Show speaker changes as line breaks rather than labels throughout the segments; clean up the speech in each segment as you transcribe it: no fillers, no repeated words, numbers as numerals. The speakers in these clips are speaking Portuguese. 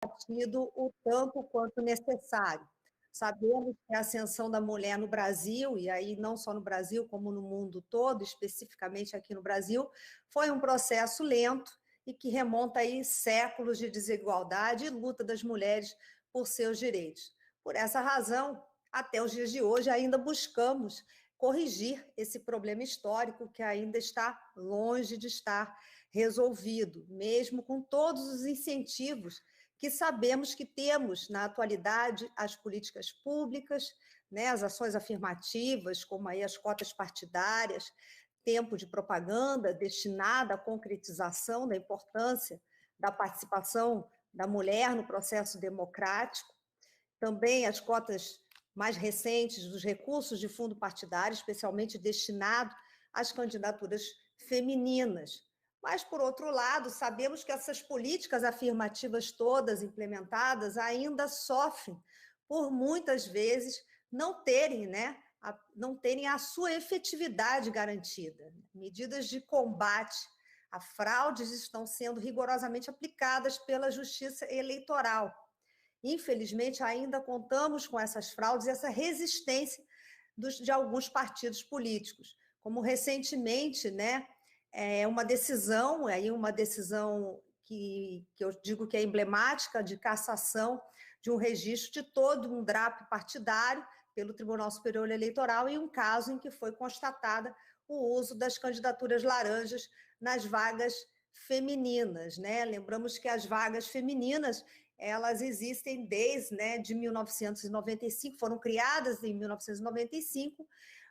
debatido o tanto quanto necessário. Sabemos que a ascensão da mulher no Brasil, e aí não só no Brasil, como no mundo todo, especificamente aqui no Brasil, foi um processo lento e que remonta aí séculos de desigualdade e luta das mulheres por seus direitos. Por essa razão, até os dias de hoje, ainda buscamos corrigir esse problema histórico que ainda está longe de estar resolvido, mesmo com todos os incentivos que sabemos que temos na atualidade as políticas públicas, né, as ações afirmativas, como aí as cotas partidárias, tempo de propaganda destinada à concretização da importância da participação da mulher no processo democrático, também as cotas mais recentes dos recursos de fundo partidário, especialmente destinado às candidaturas femininas. Mas, por outro lado, sabemos que essas políticas afirmativas todas implementadas ainda sofrem por, muitas vezes, não terem a sua efetividade garantida. Medidas de combate a fraudes estão sendo rigorosamente aplicadas pela Justiça Eleitoral. Infelizmente, ainda contamos com essas fraudes e essa resistência de alguns partidos políticos, como recentemente, uma decisão que eu digo que é emblemática, de cassação de um registro de todo um DRAP partidário pelo Tribunal Superior Eleitoral, e um caso em que foi constatada o uso das candidaturas laranjas nas vagas femininas. Lembramos que as vagas femininas elas existem desde 1995, foram criadas em 1995,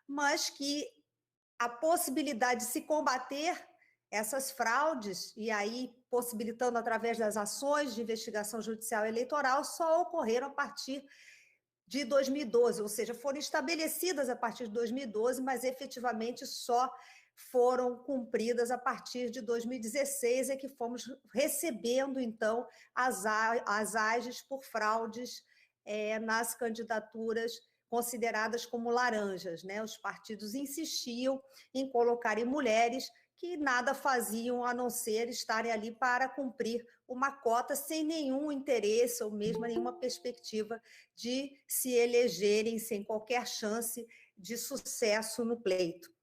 mas que a possibilidade de se combater essas fraudes, e aí possibilitando através das ações de investigação judicial eleitoral, só ocorreram a partir de 2012, ou seja, foram estabelecidas a partir de 2012, mas efetivamente só foram cumpridas a partir de 2016, é que fomos recebendo, então, as AGEs por fraudes nas candidaturas consideradas como laranjas. Os partidos insistiam em colocarem mulheres que nada faziam a não ser estarem ali para cumprir uma cota sem nenhum interesse ou mesmo nenhuma perspectiva de se elegerem sem qualquer chance de sucesso no pleito.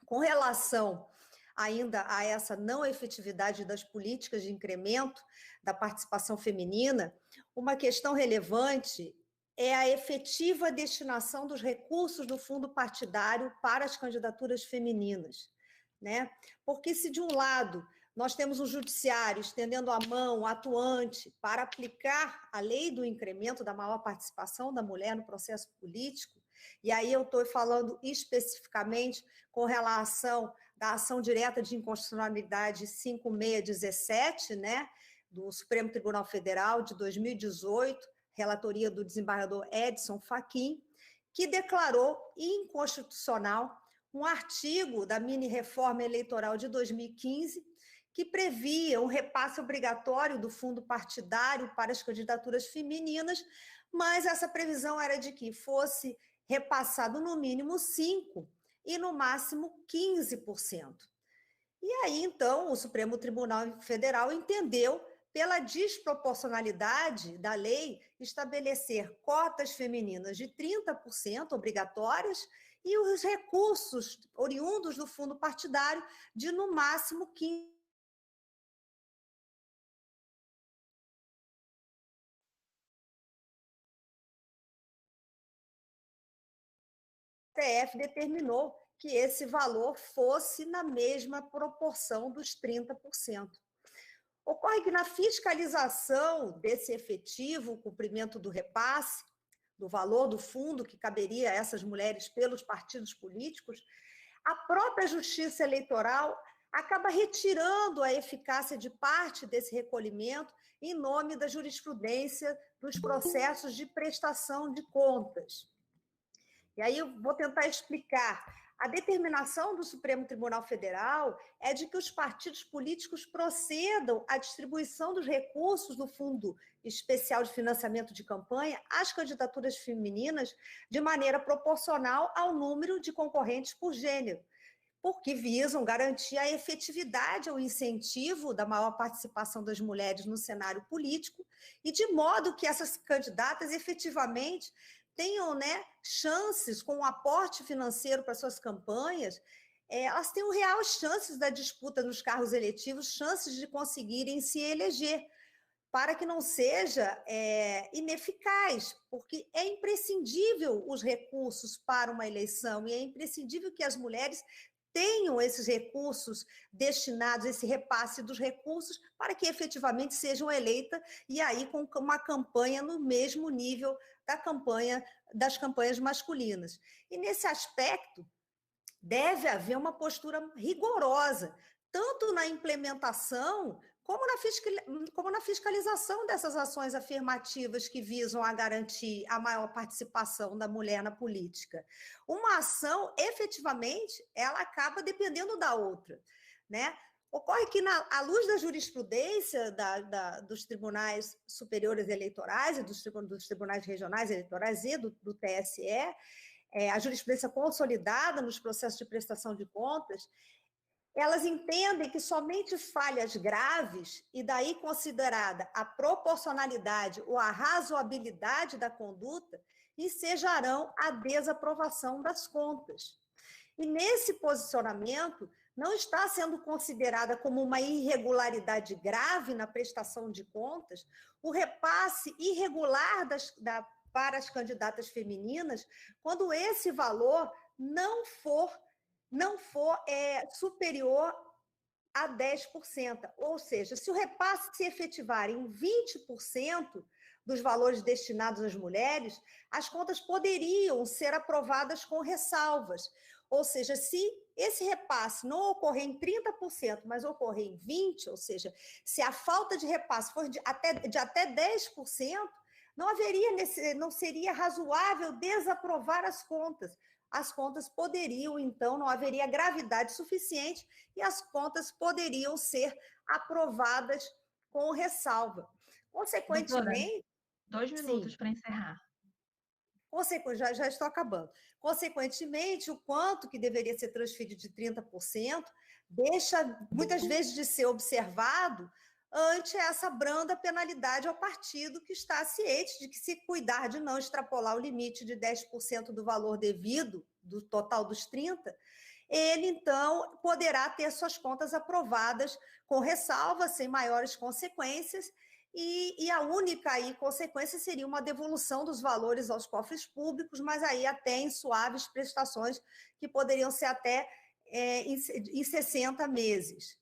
Com relação ainda a essa não efetividade das políticas de incremento da participação feminina, uma questão relevante é a efetiva destinação dos recursos do fundo partidário para as candidaturas femininas. Porque se de um lado nós temos o judiciário estendendo a mão atuante para aplicar a lei do incremento da maior participação da mulher no processo político, e aí eu estou falando especificamente com relação da ação direta de inconstitucionalidade 5617, do Supremo Tribunal Federal de 2018, relatoria do desembargador Edson Fachin, que declarou inconstitucional um artigo da mini-reforma eleitoral de 2015 que previa um repasse obrigatório do fundo partidário para as candidaturas femininas, mas essa previsão era de que fosse repassado no mínimo 5% e no máximo 15%. E aí, então, o Supremo Tribunal Federal entendeu, pela desproporcionalidade da lei, estabelecer cotas femininas de 30% obrigatórias e os recursos oriundos do fundo partidário de, no máximo, 15%. O STF determinou que esse valor fosse na mesma proporção dos 30%. Ocorre que na fiscalização desse efetivo cumprimento do repasse, do valor do fundo que caberia a essas mulheres pelos partidos políticos, a própria Justiça Eleitoral acaba retirando a eficácia de parte desse recolhimento em nome da jurisprudência dos processos de prestação de contas. E aí eu vou tentar explicar. A determinação do Supremo Tribunal Federal é de que os partidos políticos procedam à distribuição dos recursos do Fundo Especial de Financiamento de Campanha às candidaturas femininas de maneira proporcional ao número de concorrentes por gênero. porque visam garantir a efetividade ou incentivo da maior participação das mulheres no cenário político e de modo que essas candidatas efetivamente tenham, né, chances com um aporte financeiro para suas campanhas, elas tenham reais chances da disputa nos cargos eletivos, chances de conseguirem se eleger, para que não seja ineficaz, porque é imprescindível os recursos para uma eleição e é imprescindível que as mulheres tenham esses recursos destinados, esse repasse dos recursos, para que efetivamente sejam eleitas e aí com uma campanha no mesmo nível das campanhas masculinas. E nesse aspecto, deve haver uma postura rigorosa, tanto na implementação como na fiscalização dessas ações afirmativas que visam a garantir a maior participação da mulher na política. Uma ação, efetivamente, ela acaba dependendo da outra, né? Ocorre que, à luz da jurisprudência dos tribunais superiores eleitorais e dos tribunais regionais eleitorais e do TSE, a jurisprudência consolidada nos processos de prestação de contas, elas entendem que somente falhas graves, e daí considerada a proporcionalidade ou a razoabilidade da conduta, ensejarão a desaprovação das contas. E nesse posicionamento, não está sendo considerada como uma irregularidade grave na prestação de contas o repasse irregular para as candidatas femininas, quando esse valor não for superior a 10%. Ou seja, se o repasse se efetivar em 20% dos valores destinados às mulheres, as contas poderiam ser aprovadas com ressalvas. Ou seja, se esse repasse não ocorrer em 30%, mas ocorrer em 20%, ou seja, se a falta de repasse for de até 10%, não seria razoável desaprovar as contas. As contas poderiam, então, não haveria gravidade suficiente e as contas poderiam ser aprovadas com ressalva. Consequentemente...
Doutora, 2 minutos para encerrar.
Já estou acabando. Consequentemente, o quanto que deveria ser transferido de 30% deixa, muitas vezes, de ser observado ante essa branda penalidade ao partido que está ciente de que, se cuidar de não extrapolar o limite de 10% do valor devido, do total dos 30%, ele, então, poderá ter suas contas aprovadas com ressalva, sem maiores consequências, e a única aí consequência seria uma devolução dos valores aos cofres públicos, mas aí até em suaves prestações, que poderiam ser até em 60 meses.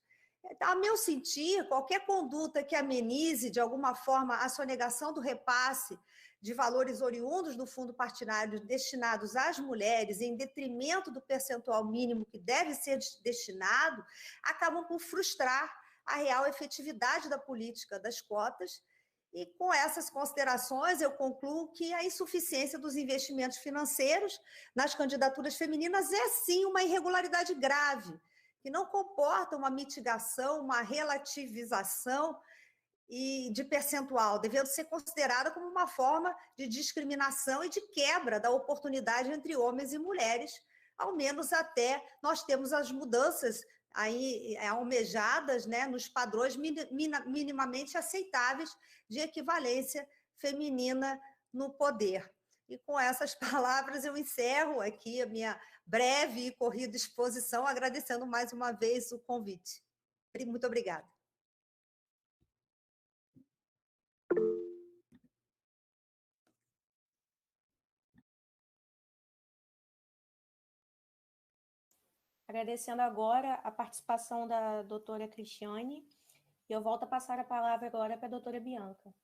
A meu sentir, qualquer conduta que amenize, de alguma forma, a sonegação do repasse de valores oriundos do fundo partidário destinados às mulheres, em detrimento do percentual mínimo que deve ser destinado, acabam por frustrar a real efetividade da política das cotas. E com essas considerações, eu concluo que a insuficiência dos investimentos financeiros nas candidaturas femininas é, sim, uma irregularidade grave, que não comporta uma mitigação, uma relativização de percentual, devendo ser considerada como uma forma de discriminação e de quebra da oportunidade entre homens e mulheres, ao menos até nós temos as mudanças aí almejadas, né, nos padrões minimamente aceitáveis de equivalência feminina no poder. E com essas palavras eu encerro aqui a minha breve e corrida exposição, agradecendo mais uma vez o convite. Muito obrigada.
Agradecendo agora a participação da doutora Cristiane, e eu volto a passar a palavra agora para a doutora Bianca.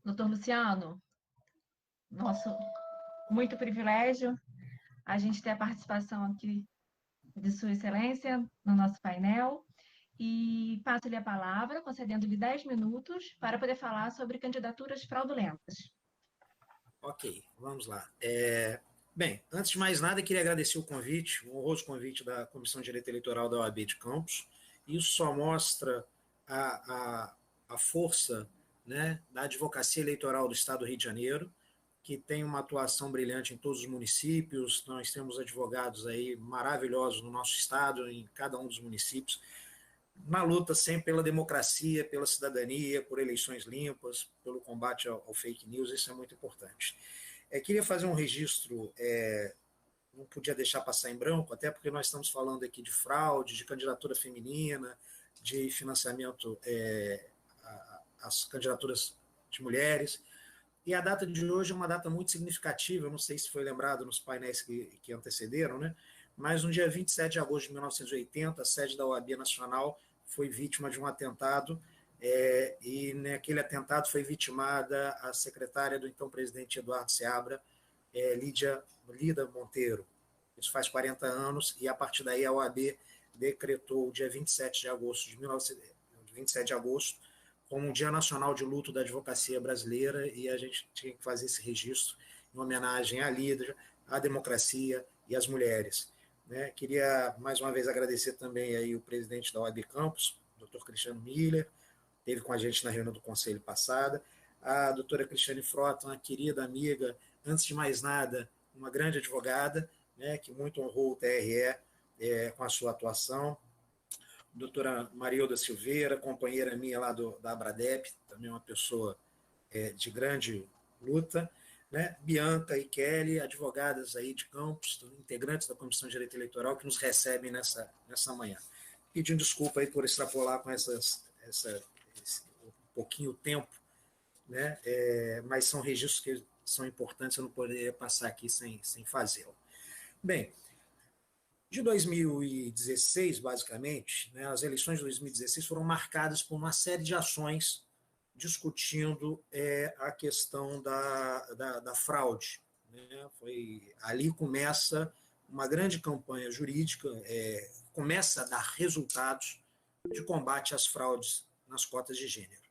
Doutor Luciano, nosso muito privilégio a gente ter a participação aqui de Sua Excelência no nosso painel, e passo-lhe a palavra, concedendo-lhe 10 minutos para poder falar sobre candidaturas fraudulentas.
Ok, vamos lá. Bem, antes de mais nada, queria agradecer o convite, o honroso convite da Comissão de Direito Eleitoral da OAB de Campos. Isso só mostra a força, né, da advocacia eleitoral do Estado do Rio de Janeiro, que tem uma atuação brilhante em todos os municípios. Nós temos advogados aí maravilhosos no nosso estado, em cada um dos municípios, na luta sempre pela democracia, pela cidadania, por eleições limpas, pelo combate ao fake news. Isso é muito importante. Queria fazer um registro, não podia deixar passar em branco, até porque nós estamos falando aqui de fraude, de candidatura feminina, de financiamento às candidaturas de mulheres. E a data de hoje é uma data muito significativa, eu não sei se foi lembrado nos painéis que antecederam, né? Mas no dia 27 de agosto de 1980, a sede da OAB Nacional foi vítima de um atentado, e naquele atentado foi vitimada a secretária do então presidente Eduardo Seabra, Lida Monteiro. Isso faz 40 anos, e a partir daí a OAB decretou o dia 27 de agosto de 27 de agosto como um Dia Nacional de Luto da Advocacia Brasileira, e a gente tinha que fazer esse registro em homenagem à Lida, à democracia e às mulheres. Queria, mais uma vez, agradecer também aí o presidente da OAB Campos, doutor Cristiano Miller, esteve com a gente na reunião do Conselho passada, a doutora Cristiane Frota, uma querida amiga, antes de mais nada, uma grande advogada, que muito honrou o TRE com a sua atuação, doutora Marilda Silveira, companheira minha lá da Abradep, também uma pessoa de grande luta, Bianca e Kelly, advogadas aí de Campos, integrantes da Comissão de Direito Eleitoral, que nos recebem nessa manhã. Pedindo desculpa aí por extrapolar com um pouquinho tempo, mas são registros que são importantes, eu não poderia passar aqui sem fazê-lo. Bem, de 2016, basicamente, as eleições de 2016 foram marcadas por uma série de ações discutindo a questão da fraude. Ali começa uma grande campanha jurídica, começa a dar resultados de combate às fraudes nas cotas de gênero.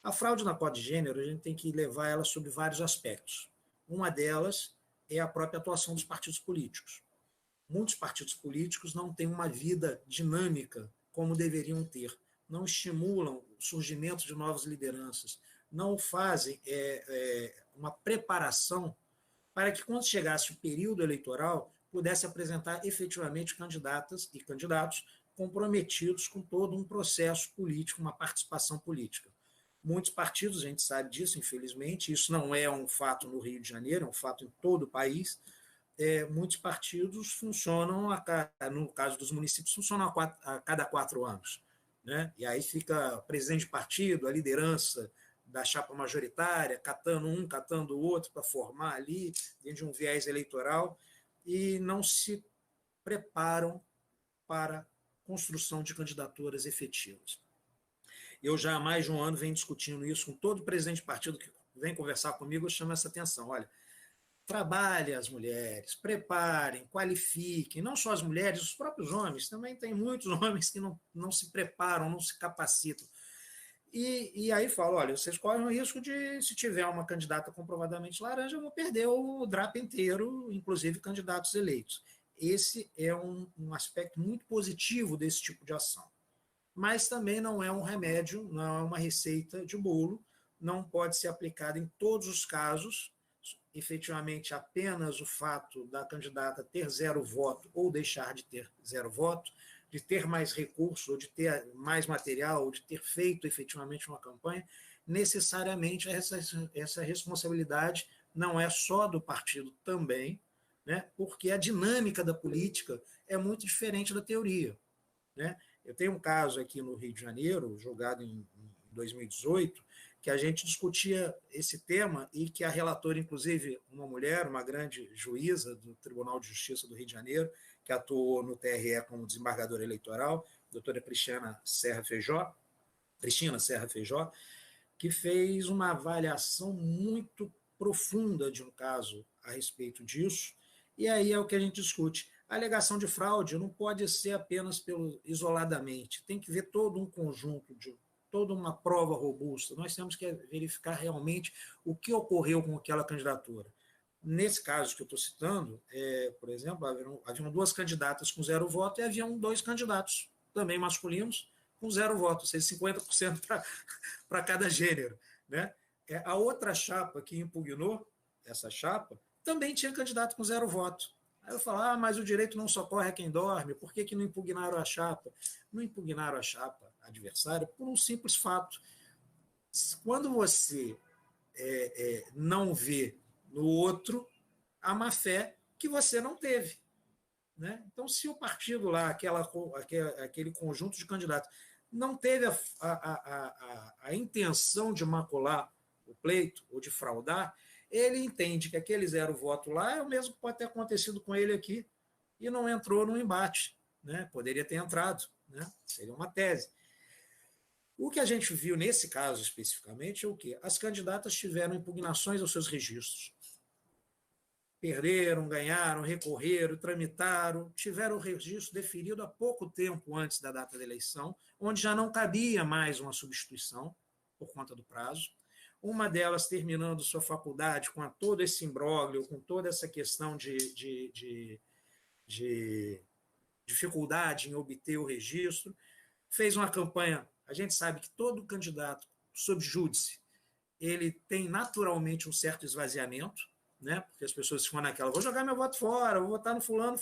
A fraude na cota de gênero, a gente tem que levar ela sobre vários aspectos. Uma delas é a própria atuação dos partidos políticos. Muitos partidos políticos não têm uma vida dinâmica como deveriam ter, não estimulam o surgimento de novas lideranças, não fazem uma preparação para que, quando chegasse o período eleitoral, pudesse apresentar efetivamente candidatas e candidatos comprometidos com todo um processo político, uma participação política. Muitos partidos, a gente sabe disso, infelizmente, isso não é um fato no Rio de Janeiro, é um fato em todo o país. Muitos partidos funcionam, no caso dos municípios, funcionam a cada 4 anos. E aí fica o presidente de partido, a liderança da chapa majoritária, catando um, catando o outro para formar ali, dentro de um viés eleitoral, e não se preparam para a construção de candidaturas efetivas. Eu já há mais de um ano venho discutindo isso com todo presidente de partido que vem conversar comigo, eu chamo essa atenção. Olha, trabalhem as mulheres, preparem, qualifiquem, não só as mulheres, os próprios homens, também tem muitos homens que não se preparam, não se capacitam. E aí falo, olha, vocês correm o risco de, se tiver uma candidata comprovadamente laranja, vão perder o drapo inteiro, inclusive candidatos eleitos. Esse é um aspecto muito positivo desse tipo de ação. Mas também não é um remédio, não é uma receita de bolo, não pode ser aplicada em todos os casos. Efetivamente, apenas o fato da candidata ter 0 voto ou deixar de ter 0 voto, de ter mais recursos, ou de ter mais material, ou de ter feito efetivamente uma campanha, necessariamente essa responsabilidade não é só do partido também, porque a dinâmica da política é muito diferente da teoria. Eu tenho um caso aqui no Rio de Janeiro, julgado em 2018, que a gente discutia esse tema e que a relatora, inclusive, uma mulher, uma grande juíza do Tribunal de Justiça do Rio de Janeiro, que atuou no TRE como desembargadora eleitoral, doutora Cristina Serra Feijó, que fez uma avaliação muito profunda de um caso a respeito disso, e aí é o que a gente discute. A alegação de fraude não pode ser apenas isoladamente, tem que ver todo um conjunto, toda uma prova robusta. Nós temos que verificar realmente o que ocorreu com aquela candidatura. Nesse caso que eu estou citando, por exemplo, haviam 2 candidatas com 0 voto e haviam 2 candidatos, também masculinos, com 0 voto, ou seja, 50% para cada gênero. A outra chapa que impugnou essa chapa, também tinha candidato com 0 voto. Aí eu falo, mas o direito não socorre a quem dorme, por que não impugnaram a chapa? Não impugnaram a chapa adversária por um simples fato. Quando você não vê no outro a má-fé que você não teve. Né? Então, se o partido lá, aquele conjunto de candidatos, não teve a intenção de macular o pleito ou de fraudar, ele entende que aquele 0 voto lá é o mesmo que pode ter acontecido com ele aqui e não entrou no embate. Né? Poderia ter entrado, né? Seria uma tese. O que a gente viu nesse caso especificamente é o quê? As candidatas tiveram impugnações aos seus registros. Perderam, ganharam, recorreram, tramitaram, tiveram o registro deferido há pouco tempo antes da data da eleição, onde já não cabia mais uma substituição por conta do prazo. Uma delas terminando sua faculdade com todo esse imbróglio, com toda essa questão de dificuldade em obter o registro, fez uma campanha. A gente sabe que todo candidato sob júdice, ele tem naturalmente um certo esvaziamento, né? Porque as pessoas ficam naquela, vou jogar meu voto fora, vou votar no fulano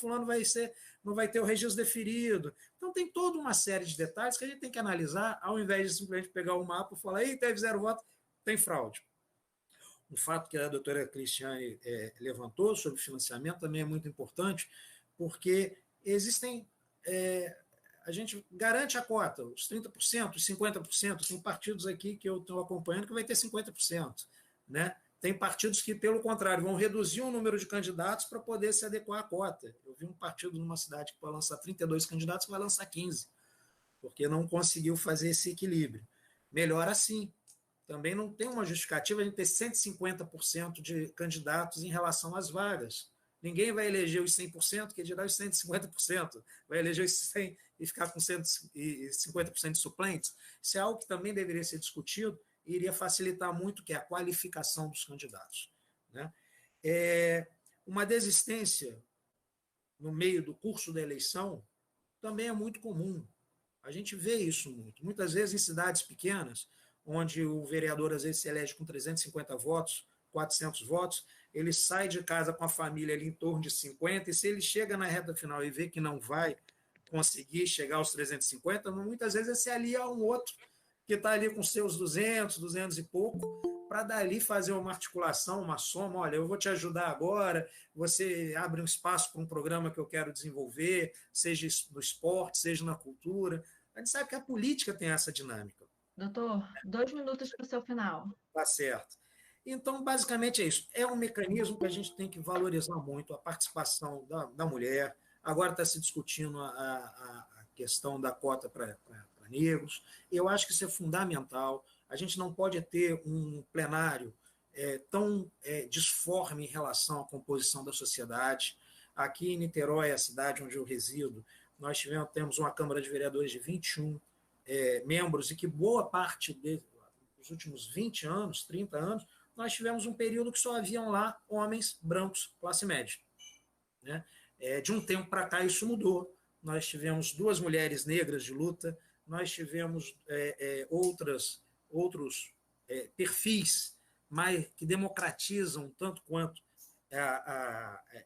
não vai ter o registro deferido. Então tem toda uma série de detalhes que a gente tem que analisar, ao invés de simplesmente pegar o mapa e falar, teve 0 voto, tem fraude. Um fato que a doutora Cristiane levantou sobre financiamento também é muito importante, porque existem... a gente garante a cota, os 30%, os 50%, tem partidos aqui que eu estou acompanhando que vai ter 50%, né? Tem partidos que, pelo contrário, vão reduzir o número de candidatos para poder se adequar à cota. Eu vi um partido numa cidade que vai lançar 32 candidatos, vai lançar 15, porque não conseguiu fazer esse equilíbrio. Melhor assim. Também não tem uma justificativa a gente ter 150% de candidatos em relação às vagas. Ninguém vai eleger os 100%, que dirá os 150%. Vai eleger os 100% e ficar com 150% de suplentes. Isso é algo que também deveria ser discutido e iria facilitar muito que é a qualificação dos candidatos. Né? Uma desistência no meio do curso da eleição também é muito comum. A gente vê isso muito. Muitas vezes em cidades pequenas, onde o vereador às vezes se elege com 350 votos, 400 votos, ele sai de casa com a família ali em torno de 50, e se ele chega na reta final e vê que não vai conseguir chegar aos 350, muitas vezes ele se alia a um outro que está ali com seus 200, 200 e pouco, para dali fazer uma articulação, uma soma, olha, eu vou te ajudar agora, você abre um espaço para um programa que eu quero desenvolver, seja no esporte, seja na cultura. A gente sabe que a política tem essa dinâmica.
Doutor, 2 minutos para o seu final.
Tá certo. Então, basicamente é isso. É um mecanismo que a gente tem que valorizar muito, a participação da mulher. Agora está se discutindo a questão da cota para negros. Eu acho que isso é fundamental. A gente não pode ter um plenário tão disforme em relação à composição da sociedade. Aqui em Niterói, a cidade onde eu resido, nós temos uma Câmara de Vereadores de 21 membros, e que boa parte dos últimos 20 anos, 30 anos, nós tivemos um período que só haviam lá homens brancos, classe média. Né? De um tempo para cá isso mudou. Nós tivemos 2 mulheres negras de luta, nós tivemos outros perfis que democratizam tanto quanto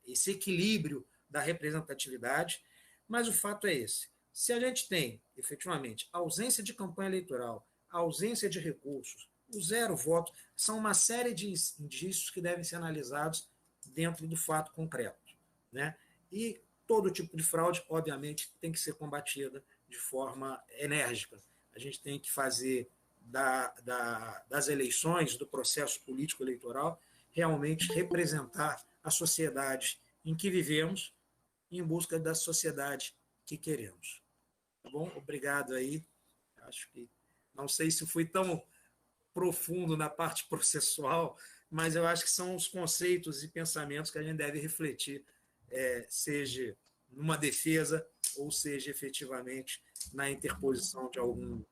esse equilíbrio da representatividade, mas o fato é esse. Se a gente tem, efetivamente, ausência de campanha eleitoral, ausência de recursos, o 0 voto, são uma série de indícios que devem ser analisados dentro do fato concreto. Né? E todo tipo de fraude, obviamente, tem que ser combatida de forma enérgica. A gente tem que fazer das eleições, do processo político-eleitoral, realmente representar a sociedade em que vivemos, em busca da sociedade que queremos. Tá bom? Obrigado aí. Acho que não sei se fui tão profundo na parte processual, mas eu acho que são os conceitos e pensamentos que a gente deve refletir, seja numa defesa ou seja efetivamente na interposição de algum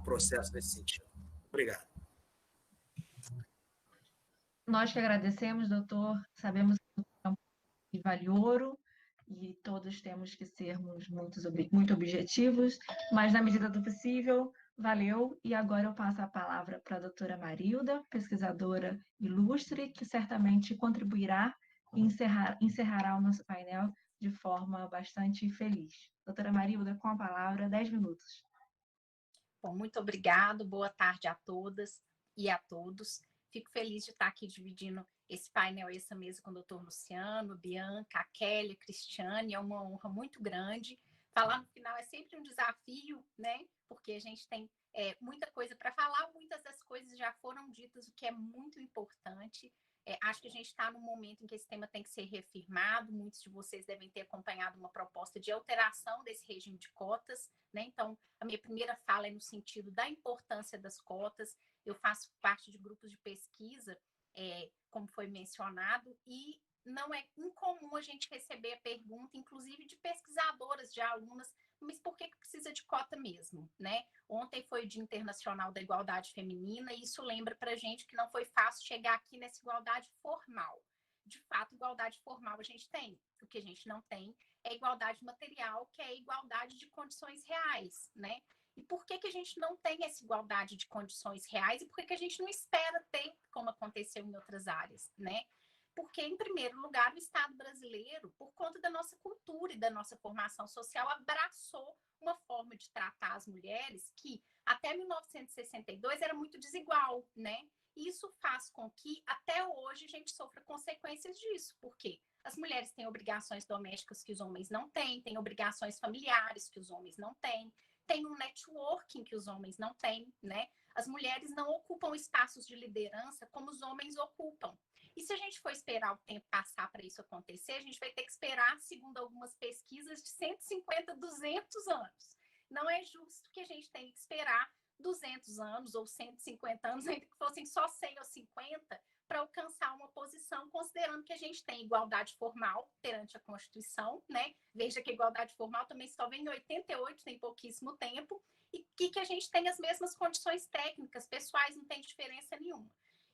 processo nesse sentido. Obrigado.
Nós que agradecemos, doutor. Sabemos que vale ouro e todos temos que sermos muito objetivos, mas na medida do possível, Valeu, e agora eu passo a palavra para a doutora Marilda, pesquisadora ilustre, que certamente contribuirá e encerrará o nosso painel de forma bastante feliz. Doutora Marilda, com a palavra, 10 minutos.
Bom, muito obrigado, boa tarde a todas e a todos. Fico feliz de estar aqui dividindo esse painel e essa mesa com o doutor Luciano, Bianca, a Kelly, a Cristiane, é uma honra muito grande. Falar no final é sempre um desafio, né? Porque a gente tem muita coisa para falar, muitas das coisas já foram ditas, o que é muito importante. Acho que a gente está num momento em que esse tema tem que ser reafirmado. Muitos de vocês devem ter acompanhado uma proposta de alteração desse regime de cotas, né? Então, a minha primeira fala é no sentido da importância das cotas. Eu faço parte de grupos de pesquisa, como foi mencionado, e não é incomum a gente receber a pergunta, inclusive de pesquisadoras, de alunas, mas por que precisa de cota mesmo, né? Ontem foi o Dia Internacional da Igualdade Feminina e isso lembra para a gente que não foi fácil chegar aqui nessa igualdade formal. De fato, igualdade formal a gente tem. O que a gente não tem é igualdade material, que é a igualdade de condições reais, né? E por que a gente não tem essa igualdade de condições reais e por que a gente não espera ter, como aconteceu em outras áreas, né? Porque, em primeiro lugar, o Estado brasileiro, por conta da nossa cultura e da nossa formação social, abraçou uma forma de tratar as mulheres que, até 1962, era muito desigual, né? E isso faz com que, até hoje, a gente sofra consequências disso. Por quê? As mulheres têm obrigações domésticas que os homens não têm, têm obrigações familiares que os homens não têm, tem um networking que os homens não têm, né? As mulheres não ocupam espaços de liderança como os homens ocupam. E se a gente for esperar o tempo passar para isso acontecer, a gente vai ter que esperar, segundo algumas pesquisas, de 150, 200 anos. Não é justo que a gente tenha que esperar 200 anos ou 150 anos, ainda que fossem só 100 ou 50, para alcançar uma posição, considerando que a gente tem igualdade formal perante a Constituição, né? Veja que a igualdade formal também só vem em 88, tem pouquíssimo tempo, e que a gente tem as mesmas condições técnicas, pessoais, não tem diferença nenhuma.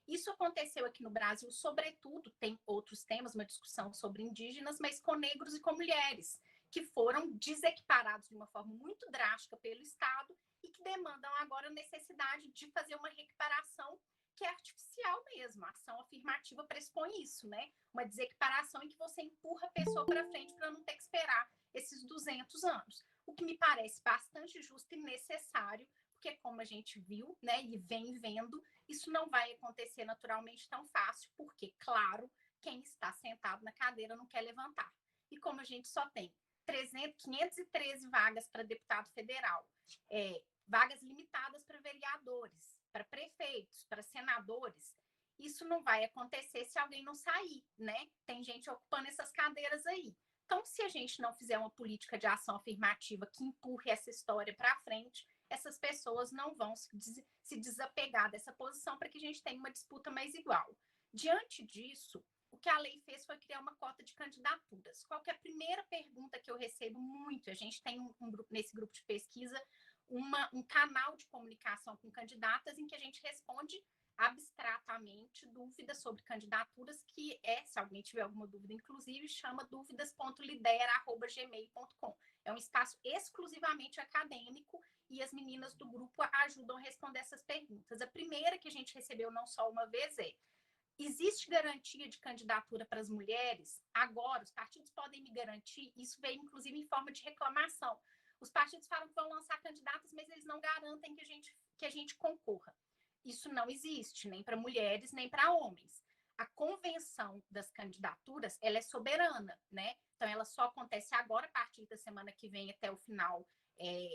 Isso aconteceu aqui no Brasil, sobretudo, tem outros temas, uma discussão sobre indígenas, mas com negros e com mulheres, que foram desequiparados de uma forma muito drástica pelo Estado e que demandam agora a necessidade de fazer uma reequiparação que é artificial mesmo. A ação afirmativa pressupõe isso, né? Uma desequiparação em que você empurra a pessoa para frente para não ter que esperar esses 200 anos. O que me parece bastante justo e necessário, porque como a gente viu, né, e vem vendo, isso não vai acontecer naturalmente tão fácil, porque, claro, quem está sentado na cadeira não quer levantar. E como a gente só tem 513 vagas para deputado federal, vagas limitadas para vereadores, para prefeitos, para senadores, isso não vai acontecer se alguém não sair, né? Tem gente ocupando essas cadeiras aí. Então, se a gente não fizer uma política de ação afirmativa que empurre essa história para frente, essas pessoas não vão se desapegar dessa posição para que a gente tenha uma disputa mais igual. Diante disso, o que a lei fez foi criar uma cota de candidaturas. Qual que é a primeira pergunta que eu recebo muito? A gente tem nesse grupo de pesquisa um canal de comunicação com candidatas em que a gente responde abstratamente dúvidas sobre candidaturas, que se alguém tiver alguma dúvida, inclusive, chama dúvidas.lidera@gmail.com. É um espaço exclusivamente acadêmico e as meninas do grupo ajudam a responder essas perguntas. A primeira que a gente recebeu não só uma vez existe garantia de candidatura para as mulheres? Agora, os partidos podem me garantir? Isso veio, inclusive, em forma de reclamação. Os partidos falam que vão lançar candidatas, mas eles não garantem que a gente concorra. Isso não existe, nem para mulheres, nem para homens. A convenção das candidaturas, ela é soberana, né? Então, ela só acontece agora, a partir da semana que vem, até o final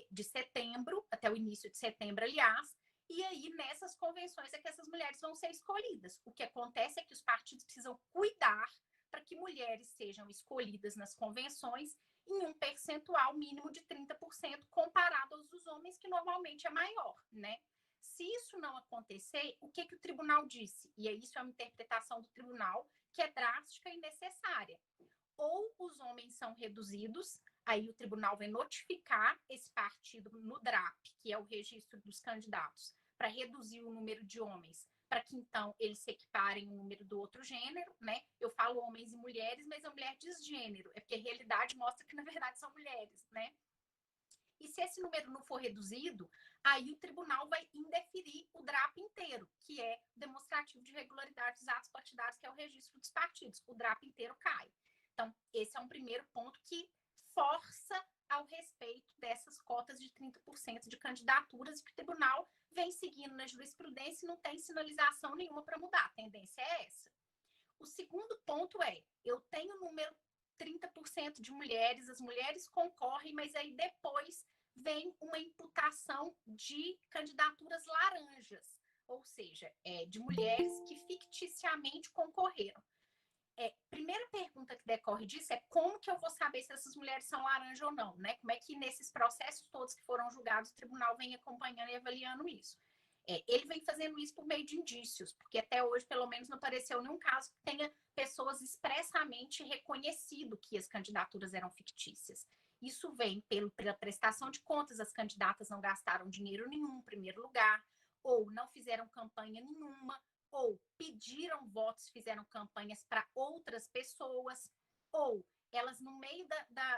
de setembro, até o início de setembro, aliás. E aí, nessas convenções, é que essas mulheres vão ser escolhidas. O que acontece é que os partidos precisam cuidar para que mulheres sejam escolhidas nas convenções em um percentual mínimo de 30% comparado aos dos homens, que normalmente é maior, né? Se isso não acontecer, o que o tribunal disse? E isso é uma interpretação do tribunal que é drástica e necessária. Ou os homens são reduzidos, aí o tribunal vai notificar esse partido no DRAP, que é o registro dos candidatos, para reduzir o número de homens, para que então eles se equiparem o número do outro gênero, né? Eu falo homens e mulheres, mas a mulher diz gênero, é porque a realidade mostra que na verdade são mulheres, né? E se esse número não for reduzido, aí o tribunal vai indeferir o DRAP inteiro, que é demonstrativo de regularidade dos atos partidários, que é o registro dos partidos. O DRAP inteiro cai. Então, esse é um primeiro ponto que força ao respeito dessas cotas de 30% de candidaturas que o tribunal vem seguindo na jurisprudência e não tem sinalização nenhuma para mudar. A tendência é essa. O segundo ponto é, eu tenho o número 30% de mulheres, as mulheres concorrem, mas aí depois vem uma imputação de candidaturas laranjas, ou seja, de mulheres que ficticiamente concorreram. Primeira pergunta que decorre disso é como que eu vou saber se essas mulheres são laranja ou não, né? Como é que nesses processos todos que foram julgados, o tribunal vem acompanhando e avaliando isso? Ele vem fazendo isso por meio de indícios, porque até hoje, pelo menos, não apareceu nenhum caso que tenha pessoas expressamente reconhecido que as candidaturas eram fictícias. Isso vem pela prestação de contas, as candidatas não gastaram dinheiro nenhum, em primeiro lugar, ou não fizeram campanha nenhuma, ou pediram votos, fizeram campanhas para outras pessoas, ou elas, no meio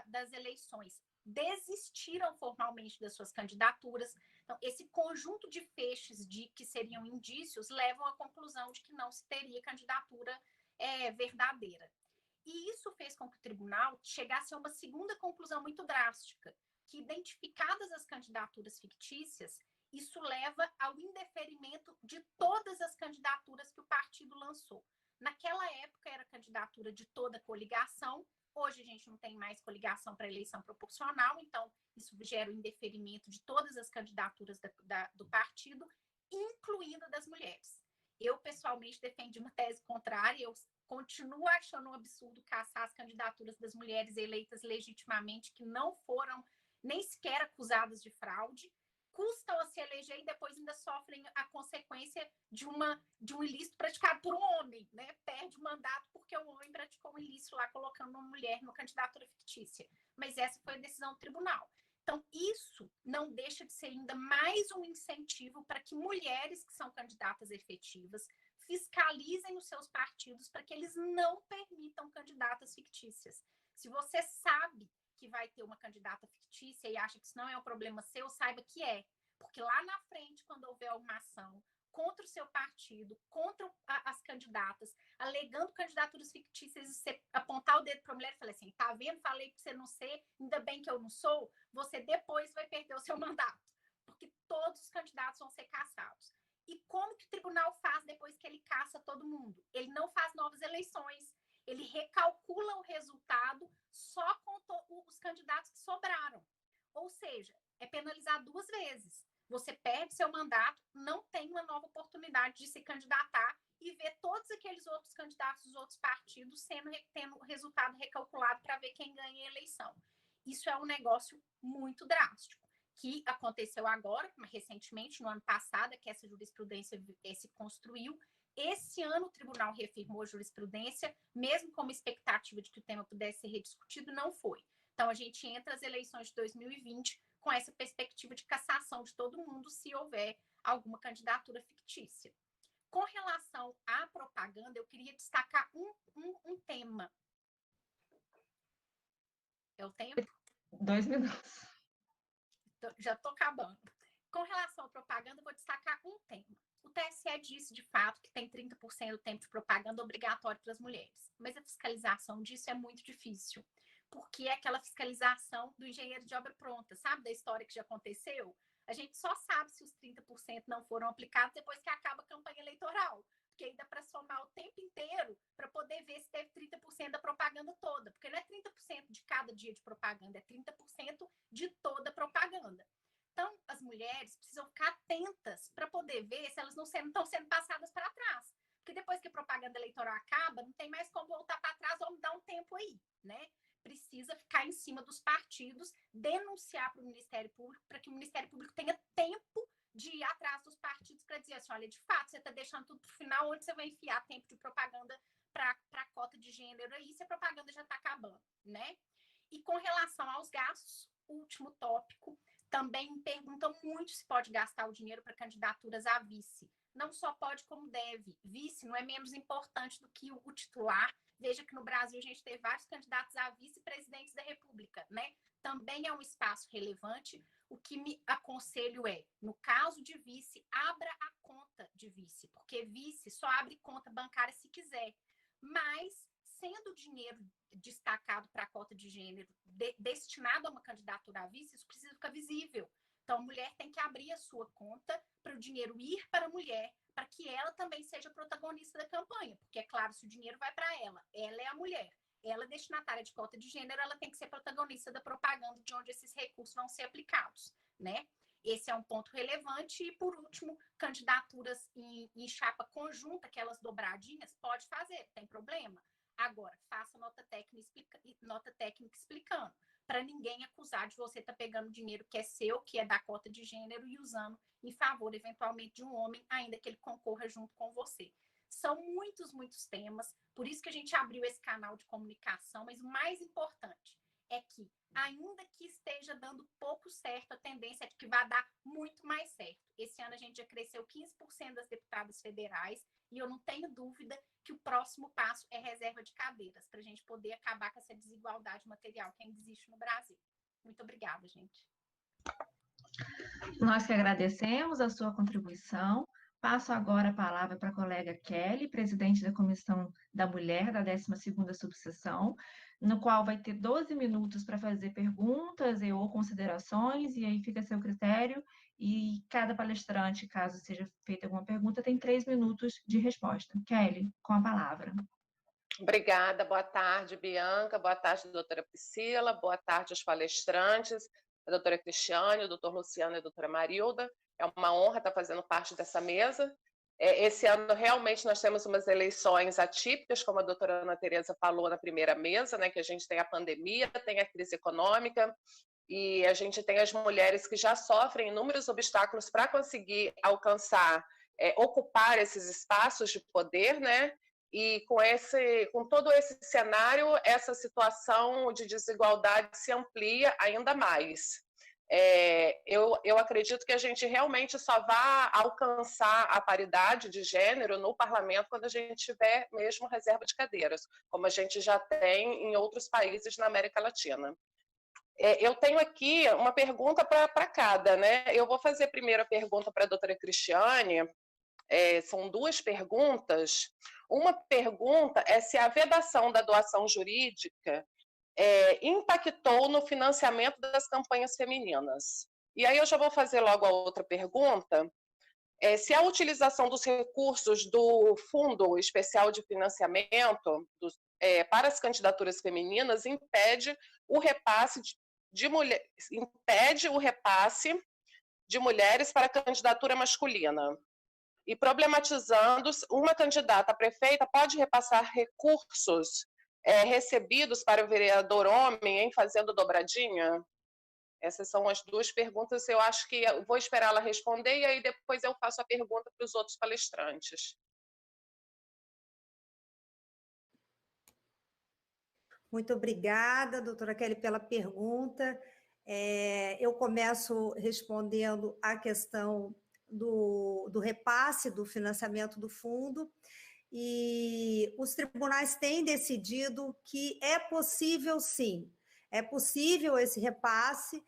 das eleições, desistiram formalmente das suas candidaturas. Então, esse conjunto de feixes que seriam indícios levam à conclusão de que não se teria candidatura verdadeira. E isso fez com que o tribunal chegasse a uma segunda conclusão muito drástica, que, identificadas as candidaturas fictícias, isso leva ao indeferimento de todas as candidaturas que o partido lançou. Naquela época era candidatura de toda coligação, hoje a gente não tem mais coligação para eleição proporcional, então isso gera o indeferimento de todas as candidaturas do partido, incluindo das mulheres. Eu, pessoalmente, defendi uma tese contrária, eu continuo achando um absurdo caçar as candidaturas das mulheres eleitas legitimamente, que não foram nem sequer acusadas de fraude, custam a se eleger e depois ainda sofrem a consequência de um ilícito praticado por um homem, né? Perde o mandato porque o homem praticou um ilícito lá, colocando uma mulher numa candidatura fictícia. Mas essa foi a decisão do tribunal. Então, isso não deixa de ser ainda mais um incentivo para que mulheres que são candidatas efetivas fiscalizem os seus partidos para que eles não permitam candidatas fictícias. Se você sabe que vai ter uma candidata fictícia e acha que isso não é um problema seu, saiba que é. Porque lá na frente, quando houver alguma ação contra o seu partido, contra as candidatas, alegando candidaturas fictícias, e você apontar o dedo para a mulher e falar assim, tá vendo? Falei para você não ser, ainda bem que eu não sou, você depois vai perder o seu mandato. Porque todos os candidatos vão ser cassados. E como que o tribunal faz depois que ele caça todo mundo? Ele não faz novas eleições. Ele recalcula o resultado só com os candidatos que sobraram. Ou seja, é penalizar duas vezes. Você perde seu mandato, não tem uma nova oportunidade de se candidatar e ver todos aqueles outros candidatos dos outros partidos tendo o resultado recalculado para ver quem ganha a eleição. Isso é um negócio muito drástico, que aconteceu agora, recentemente, no ano passado, que essa jurisprudência se construiu. Esse ano o tribunal reafirmou a jurisprudência, mesmo com uma expectativa de que o tema pudesse ser rediscutido, não foi. Então, a gente entra as eleições de 2020 com essa perspectiva de cassação de todo mundo se houver alguma candidatura fictícia. Com relação à propaganda, eu queria destacar um tema. Eu tenho?
2 minutos.
Já estou acabando. Com relação à propaganda, eu vou destacar um tema. O TSE disse, de fato, que tem 30% do tempo de propaganda obrigatório para as mulheres. Mas a fiscalização disso é muito difícil. Porque é aquela fiscalização do engenheiro de obra pronta, sabe? Da história que já aconteceu. A gente só sabe se os 30% não foram aplicados depois que acaba a campanha eleitoral. Porque ainda para somar o tempo inteiro para poder ver se teve 30% da propaganda toda. Porque não é 30% de cada dia de propaganda, é 30% de toda a propaganda. Então, as mulheres precisam ficar atentas para poder ver se elas não estão sendo passadas para trás. Porque depois que a propaganda eleitoral acaba, não tem mais como voltar para trás, vamos dar um tempo aí, né? Precisa ficar em cima dos partidos, denunciar para o Ministério Público, para que o Ministério Público tenha tempo de ir atrás dos partidos para dizer assim, olha, de fato, você está deixando tudo para o final, onde você vai enfiar tempo de propaganda para a cota de gênero aí, se a propaganda já está acabando, né? E com relação aos gastos, último tópico, Também me perguntam muito se pode gastar o dinheiro para candidaturas a vice. Não só pode, como deve. Vice não é menos importante do que o titular. Veja que no Brasil a gente teve vários candidatos a vice-presidentes da República, né? Também é um espaço relevante. O que me aconselho é, no caso de vice, abra a conta de vice, porque vice só abre conta bancária se quiser. Mas, sendo o dinheiro destacado para a cota de gênero destinado a uma candidatura a vice, isso precisa ficar visível. Então, a mulher tem que abrir a sua conta para o dinheiro ir para a mulher, para que ela também seja protagonista da campanha. Porque, é claro, se o dinheiro vai para ela é a mulher, ela é destinatária de cota de gênero, ela tem que ser protagonista da propaganda de onde esses recursos vão ser aplicados, né? Esse é um ponto relevante. E, por último, candidaturas em chapa conjunta, aquelas dobradinhas, pode fazer, não tem problema. Agora, faça nota técnica explicando, para ninguém acusar de você estar pegando dinheiro que é seu, que é da cota de gênero, e usando em favor, eventualmente, de um homem, ainda que ele concorra junto com você. São muitos temas, por isso que a gente abriu esse canal de comunicação, mas o mais importante é que, ainda que esteja dando pouco certo, a tendência é de que vai dar muito mais certo. Esse ano a gente já cresceu 15% das deputadas federais, e eu não tenho dúvida que o próximo passo é reserva de cadeiras, para a gente poder acabar com essa desigualdade material que ainda existe no Brasil. Muito obrigada, gente.
Nós que agradecemos a sua contribuição. Passo agora a palavra para a colega Kelly, presidente da Comissão da Mulher da 12ª Subseção, no qual vai ter 12 minutos para fazer perguntas ou considerações, e aí fica a seu critério, e cada palestrante, caso seja feita alguma pergunta, tem 3 minutos de resposta. Kelly, com a palavra.
Obrigada, boa tarde, Bianca, boa tarde, doutora Priscila, boa tarde aos palestrantes, a doutora Cristiane, o doutor Luciano e a doutora Marilda. É uma honra estar fazendo parte dessa mesa. Esse ano, realmente, nós temos umas eleições atípicas, como a doutora Ana Tereza falou na primeira mesa, né, que a gente tem a pandemia, tem a crise econômica, e a gente tem as mulheres que já sofrem inúmeros obstáculos para conseguir alcançar, ocupar esses espaços de poder, né? E com todo esse cenário, essa situação de desigualdade se amplia ainda mais. Eu acredito que a gente realmente só vai alcançar a paridade de gênero no parlamento quando a gente tiver mesmo reserva de cadeiras, como a gente já tem em outros países na América Latina. Eu tenho aqui uma pergunta para cada, né? Eu vou fazer primeiro a pergunta para a doutora Cristiane. São 2 perguntas. Uma pergunta é se a vedação da doação jurídica impactou no financiamento das campanhas femininas. E aí eu já vou fazer logo a outra pergunta, se a utilização dos recursos do Fundo Especial de Financiamento para as candidaturas femininas impede o repasse de mulheres para a candidatura masculina. E problematizando, uma candidata a prefeita pode repassar recursos recebidos para o vereador homem em fazendo dobradinha? Essas são as 2 perguntas. Eu acho que eu vou esperar ela responder e aí depois eu faço a pergunta para os outros palestrantes.
Muito obrigada, doutora Kelly, pela pergunta. Eu começo respondendo a questão do repasse do financiamento do fundo, e os tribunais têm decidido que é possível, sim, é possível esse repasse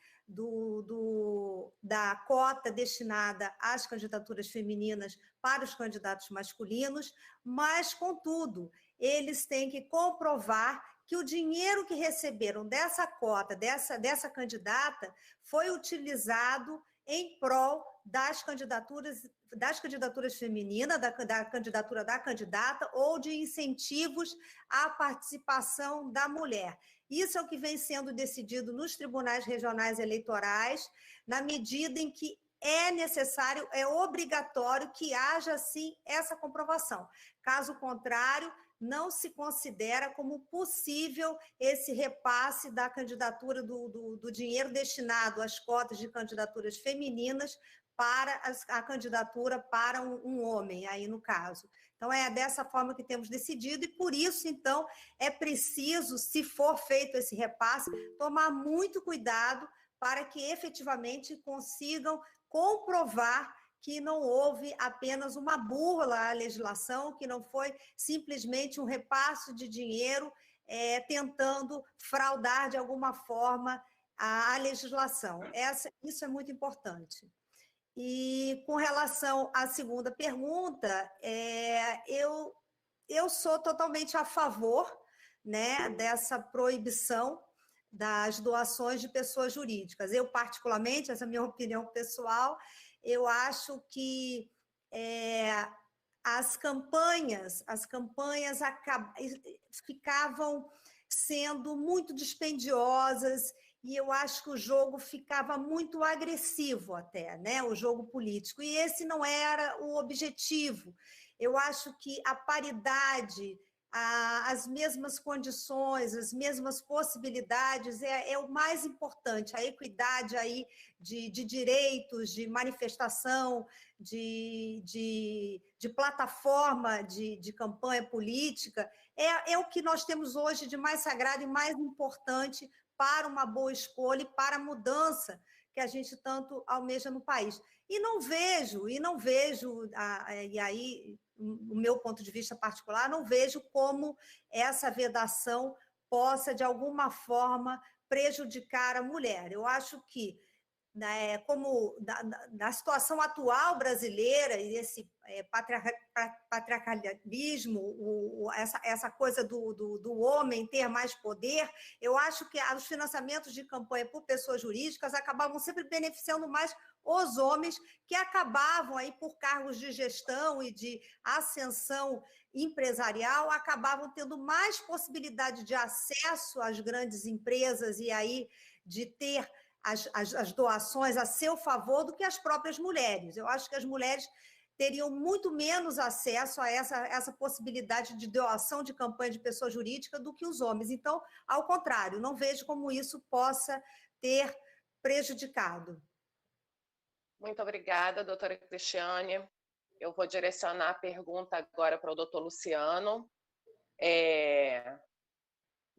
da cota destinada às candidaturas femininas para os candidatos masculinos, mas, contudo, eles têm que comprovar que o dinheiro que receberam dessa cota, dessa candidata, foi utilizado em prol das candidaturas femininas, da candidatura da candidata, ou de incentivos à participação da mulher. Isso é o que vem sendo decidido nos tribunais regionais eleitorais, na medida em que é necessário, é obrigatório que haja, sim, essa comprovação. Caso contrário, não se considera como possível esse repasse da candidatura do dinheiro destinado às cotas de candidaturas femininas para a candidatura para um homem, aí no caso. Então, é dessa forma que temos decidido, e por isso, então, é preciso, se for feito esse repasse, tomar muito cuidado para que efetivamente consigam comprovar que não houve apenas uma burla à legislação, que não foi simplesmente um repasse de dinheiro tentando fraudar de alguma forma a legislação. Isso é muito importante. E com relação à segunda pergunta, eu sou totalmente a favor, né, dessa proibição das doações de pessoas jurídicas. Eu, particularmente, essa é a minha opinião pessoal, eu acho que as campanhas ficavam sendo muito dispendiosas e eu acho que o jogo ficava muito agressivo até, né? O jogo político. E esse não era o objetivo. Eu acho que a paridade, as mesmas condições, as mesmas possibilidades é o mais importante, a equidade aí de direitos, de manifestação, de plataforma de campanha política, é o que nós temos hoje de mais sagrado e mais importante para uma boa escolha e para a mudança que a gente tanto almeja no país. E não vejo, e aí, o meu ponto de vista particular, não vejo como essa vedação possa, de alguma forma, prejudicar a mulher. Eu acho que, como na situação atual brasileira, e esse patriarcalismo, essa coisa do homem ter mais poder, eu acho que os financiamentos de campanha por pessoas jurídicas acabavam sempre beneficiando mais os homens, que acabavam aí por cargos de gestão e de ascensão empresarial, acabavam tendo mais possibilidade de acesso às grandes empresas e aí de ter as doações a seu favor do que as próprias mulheres. Eu acho que as mulheres teriam muito menos acesso a essa possibilidade de doação de campanha de pessoa jurídica do que os homens. Então, ao contrário, não vejo como isso possa ter prejudicado.
Muito obrigada, doutora Cristiane. Eu vou direcionar a pergunta agora para o doutor Luciano.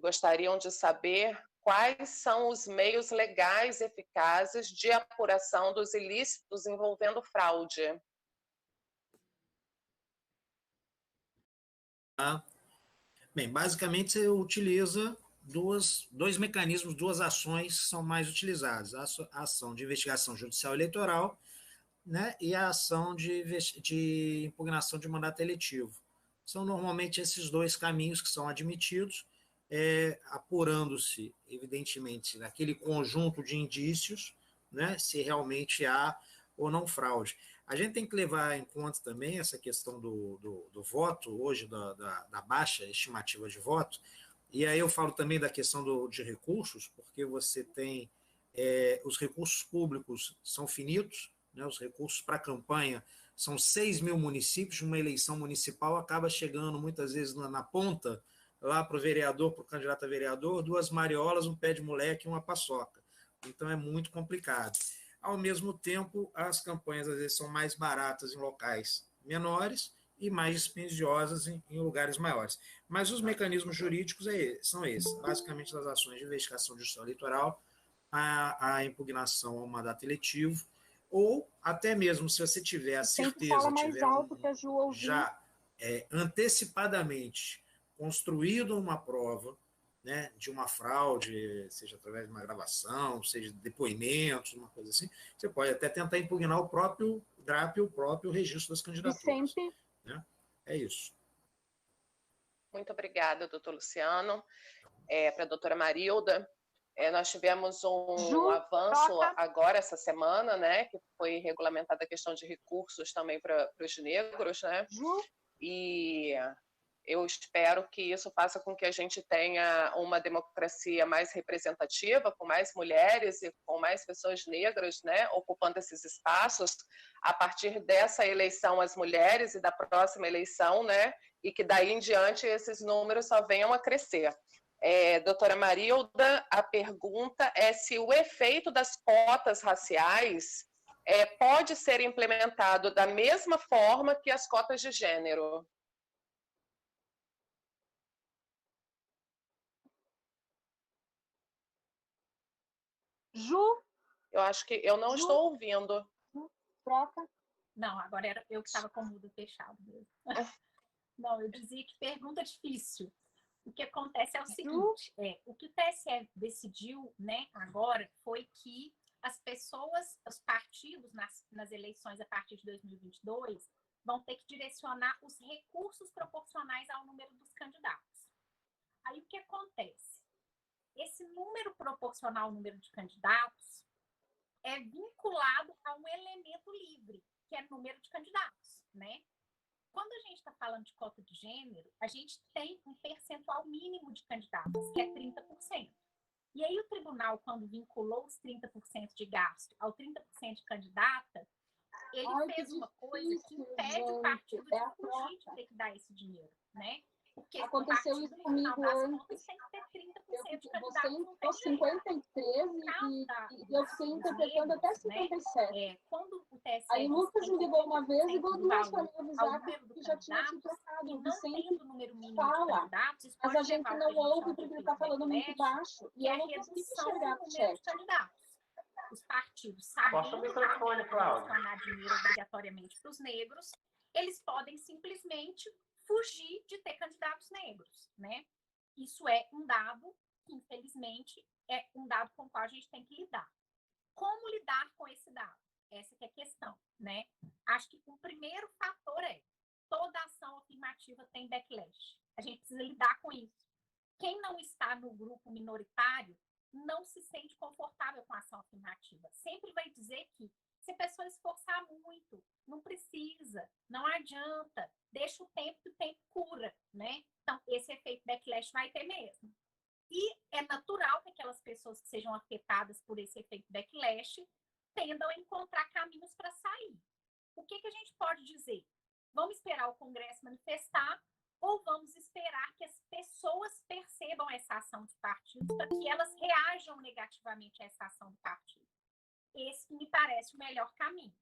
Gostariam de saber quais são os meios legais eficazes de apuração dos ilícitos envolvendo fraude.
Bem, basicamente você utiliza dois mecanismos, duas ações que são mais utilizadas. A ação de investigação judicial eleitoral, né, e a ação de impugnação de mandato eletivo. São normalmente esses dois caminhos que são admitidos, apurando-se, evidentemente, naquele conjunto de indícios, né, se realmente há ou não fraude. A gente tem que levar em conta também essa questão do voto, hoje, da baixa estimativa de voto, e aí eu falo também da questão de recursos, porque você tem os recursos públicos são finitos, né, os recursos para a campanha são 6 mil municípios, uma eleição municipal acaba chegando muitas vezes na ponta, lá para o vereador, para o candidato a vereador, 2 mariolas, um pé de moleque e uma paçoca. Então é muito complicado. Ao mesmo tempo, as campanhas às vezes são mais baratas em locais menores e mais dispendiosas em lugares maiores. Mas os mecanismos jurídicos são esses, basicamente das ações de investigação judicial eleitoral, a impugnação ao mandato eletivo, ou até mesmo se você tiver a certeza, já antecipadamente construído uma prova, né, de uma fraude, seja através de uma gravação, seja de depoimentos, uma coisa assim, você pode até tentar impugnar o próprio DRAP, o próprio registro das candidaturas. Né? É isso.
Muito obrigada, doutor Luciano. Para a doutora Marilda, nós tivemos um avanço agora, essa semana, né, que foi regulamentada a questão de recursos também para os negros, né? E eu espero que isso faça com que a gente tenha uma democracia mais representativa, com mais mulheres e com mais pessoas negras, né, ocupando esses espaços, a partir dessa eleição as mulheres e da próxima eleição, né, e que daí em diante esses números só venham a crescer. Doutora Marilda, a pergunta é se o efeito das cotas raciais pode ser implementado da mesma forma que as cotas de gênero. Eu acho que eu não estou ouvindo.
Troca.
Não, agora era eu que estava com o mudo fechado mesmo. Não, eu dizia que pergunta difícil. O que acontece é o seguinte, o que o TSE decidiu, né, agora foi que as pessoas, os partidos nas eleições a partir de 2022 vão ter que direcionar os recursos proporcionais ao número dos candidatos. Aí o que acontece? Esse número proporcional ao número de candidatos é vinculado a um elemento livre, que é o número de candidatos, né? Quando a gente está falando de cota de gênero, a gente tem um percentual mínimo de candidatos, que é 30%. E aí o tribunal, quando vinculou os 30% de gasto ao 30% de candidata, ele fez uma coisa que impede o partido de fugir de ter que dar esse dinheiro, né? Porque
aconteceu isso comigo antes.
Tem que ter 30% de
você
candidatos.
indicou 53 e eu fiquei interpretando até 57.
Né? Quando o TSE
aí o Lucas me ligou uma vez e ligou duas para me avisar que já tinha se trocado. O Vicente fala, mas a gente não ouve porque ele está falando muito baixo e eu não consigo enxergar no chat.
Os partidos sabendo direcionar dinheiro obrigatoriamente para os negros, eles podem simplesmente fugir de ter candidatos negros, né? Isso é um dado que, infelizmente, é um dado com o qual a gente tem que lidar. Como lidar com esse dado? Essa que é a questão, né? Acho que o primeiro fator é toda ação afirmativa tem backlash. A gente precisa lidar com isso. Quem não está no grupo minoritário não se sente confortável com a ação afirmativa. Sempre vai dizer que se a pessoa esforçar muito, não precisa, não adianta, deixa o tempo que o tempo cura, né? Então, esse efeito backlash vai ter mesmo. E é natural que aquelas pessoas que sejam afetadas por esse efeito backlash tendam a encontrar caminhos para sair. O que a gente pode dizer? Vamos esperar o Congresso manifestar ou vamos esperar que as pessoas percebam essa ação dos partidos para que elas reajam negativamente a essa ação do partido? Esse me parece o melhor caminho.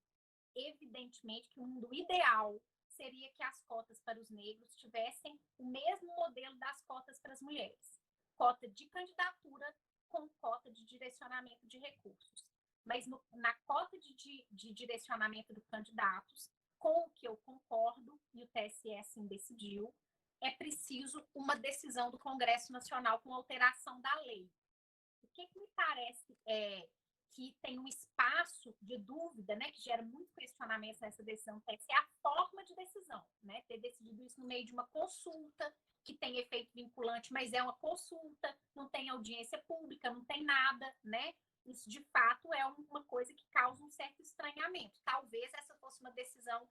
Evidentemente que o mundo ideal seria que as cotas para os negros tivessem o mesmo modelo das cotas para as mulheres. Cota de candidatura com cota de direcionamento de recursos. Mas na cota de direcionamento dos candidatos, com o que eu concordo, e o TSE assim decidiu, é preciso uma decisão do Congresso Nacional com alteração da lei. O que me parece que tem um espaço de dúvida, né, que gera muito questionamento nessa decisão do TSE, é a forma de decisão, né, ter decidido isso no meio de uma consulta, que tem efeito vinculante, mas é uma consulta, não tem audiência pública, não tem nada, né? Isso, de fato, é uma coisa que causa um certo estranhamento. Talvez essa fosse uma decisão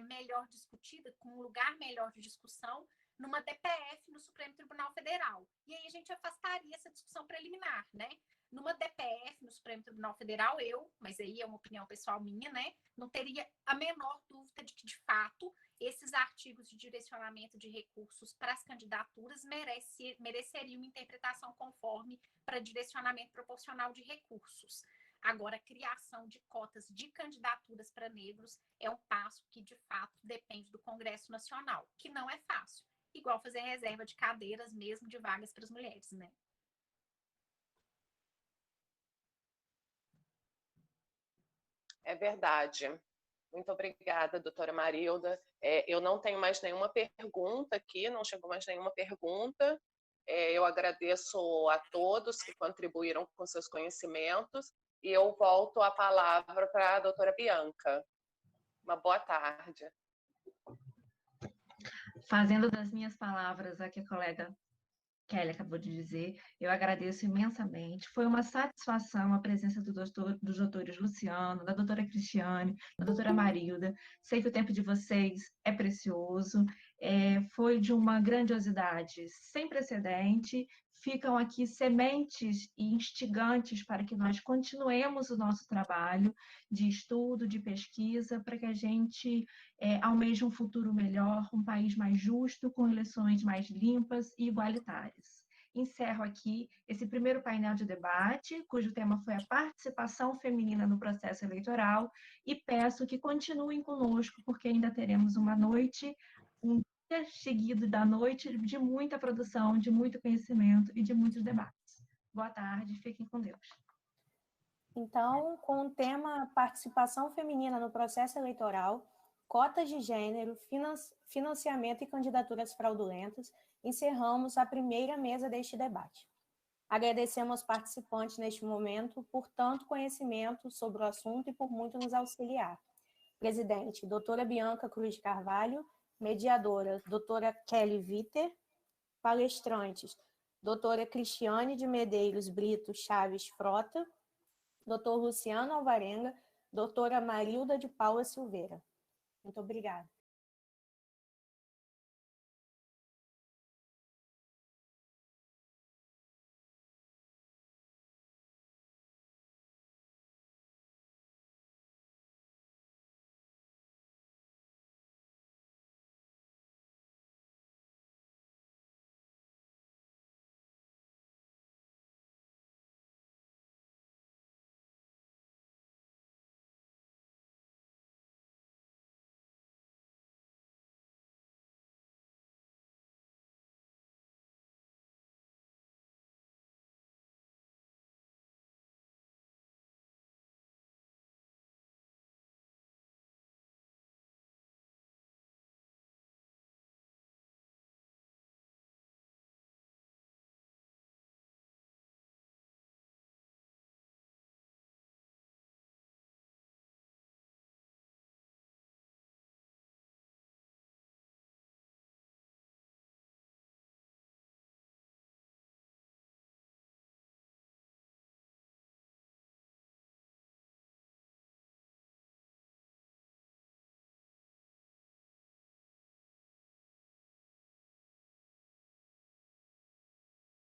melhor discutida, com um lugar melhor de discussão, numa DPF no Supremo Tribunal Federal. E aí a gente afastaria essa discussão preliminar, né? Numa DPF no Supremo Tribunal Federal, mas aí é uma opinião pessoal minha, né? Não teria a menor dúvida de que, de fato, esses artigos de direcionamento de recursos para as candidaturas mereceriam uma interpretação conforme para direcionamento proporcional de recursos. Agora, a criação de cotas de candidaturas para negros é um passo que, de fato, depende do Congresso Nacional, que não é fácil. Igual fazer reserva de cadeiras mesmo de vagas para as mulheres, né?
É verdade. Muito obrigada, doutora Marilda. Eu não tenho mais nenhuma pergunta aqui, não chegou mais nenhuma pergunta. Eu agradeço a todos que contribuíram com seus conhecimentos e eu volto a palavra para a doutora Bianca. Uma boa tarde.
Fazendo das minhas palavras a que a colega Kelly acabou de dizer, eu agradeço imensamente. Foi uma satisfação a presença dos doutores Luciano, da doutora Cristiane, da doutora Marilda. Sei que o tempo de vocês é precioso, foi de uma grandiosidade sem precedente. Ficam aqui sementes e instigantes para que nós continuemos o nosso trabalho de estudo, de pesquisa, para que a gente almeje um futuro melhor, um país mais justo, com eleições mais limpas e igualitárias. Encerro aqui esse primeiro painel de debate, cujo tema foi a participação feminina no processo eleitoral, e peço que continuem conosco, porque ainda teremos uma noite, um dia seguido da noite, de muita produção, de muito conhecimento e de muitos debates. Boa tarde, fiquem com Deus.
Então, com o tema Participação Feminina no Processo Eleitoral, Cotas de Gênero, Financiamento e Candidaturas Fraudulentas, encerramos a primeira mesa deste debate. Agradecemos aos participantes neste momento por tanto conhecimento sobre o assunto e por muito nos auxiliar. Presidente, doutora Bianca Cruz de Carvalho, mediadora, doutora Kelly Viter, palestrantes, doutora Cristiane de Medeiros Brito Chaves Frota, doutor Luciano Alvarenga, doutora Marilda de Paula Silveira. Muito obrigada.